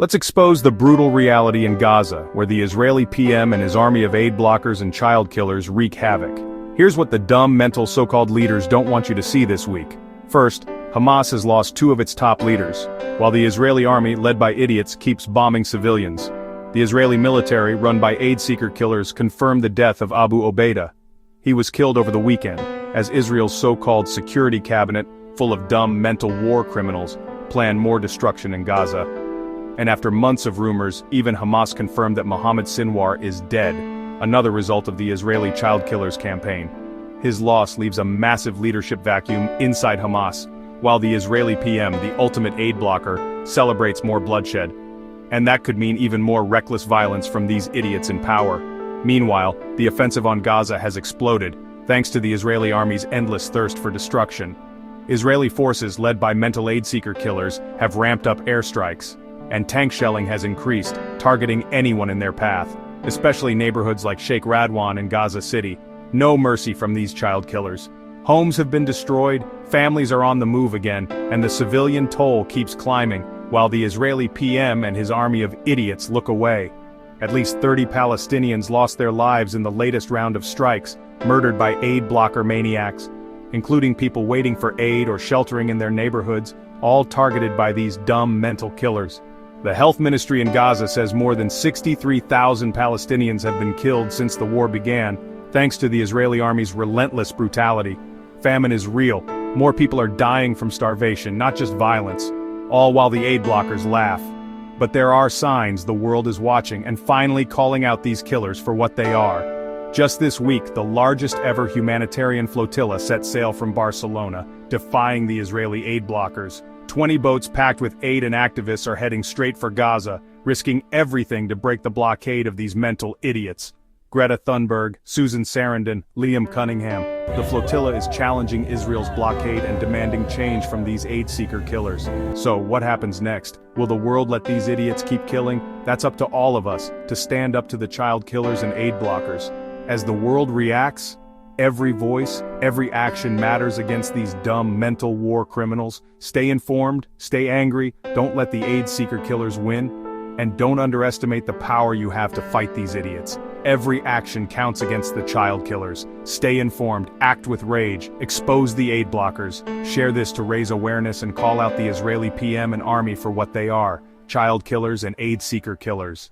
Let's expose the brutal reality in Gaza, where the Israeli PM and his army of aid blockers and child killers wreak havoc. Here's what the dumb, mental so-called leaders don't want you to see this week. First, Hamas has lost two of its top leaders, while the Israeli army, led by idiots, keeps bombing civilians. The Israeli military, run by aid-seeker killers, confirmed the death of Abu Obaida. He was killed over the weekend, as Israel's so-called security cabinet, full of dumb mental war criminals, planned more destruction in Gaza. And after months of rumors, even Hamas confirmed that Mohammed Sinwar is dead, another result of the Israeli child killers campaign. His loss leaves a massive leadership vacuum inside Hamas, while the Israeli PM, the ultimate aid blocker, celebrates more bloodshed. And that could mean even more reckless violence from these idiots in power. Meanwhile, the offensive on Gaza has exploded, thanks to the Israeli army's endless thirst for destruction. Israeli forces, led by mental aid-seeker killers, have ramped up airstrikes, and tank shelling has increased, targeting anyone in their path, especially neighborhoods like Sheikh Radwan and Gaza City. No mercy from these child killers. Homes have been destroyed, families are on the move again, and the civilian toll keeps climbing, while the Israeli PM and his army of idiots look away. At least 30 Palestinians lost their lives in the latest round of strikes, murdered by aid blocker maniacs, including people waiting for aid or sheltering in their neighborhoods, all targeted by these dumb mental killers. The health ministry in Gaza says more than 63,000 Palestinians have been killed since the war began, thanks to the Israeli army's relentless brutality. Famine is real. More people are dying from starvation, not just violence, all while the aid blockers laugh. But there are signs the world is watching and finally calling out these killers for what they are. Just this week, the largest ever humanitarian flotilla set sail from Barcelona, defying the Israeli aid blockers. 20 boats packed with aid and activists are heading straight for Gaza, risking everything to break the blockade of these mental idiots. Greta Thunberg, Susan Sarandon, Liam Cunningham. The flotilla is challenging Israel's blockade and demanding change from these aid-seeker killers. So, what happens next? Will the world let these idiots keep killing? That's up to all of us, to stand up to the child killers and aid blockers. As the world reacts, every voice, every action matters against these dumb mental war criminals. Stay informed, stay angry, don't let the aid-seeker killers win, and don't underestimate the power you have to fight these idiots. Every action counts against the child killers. Stay informed, act with rage, expose the aid blockers. Share this to raise awareness and call out the Israeli PM and army for what they are: child killers and aid-seeker killers.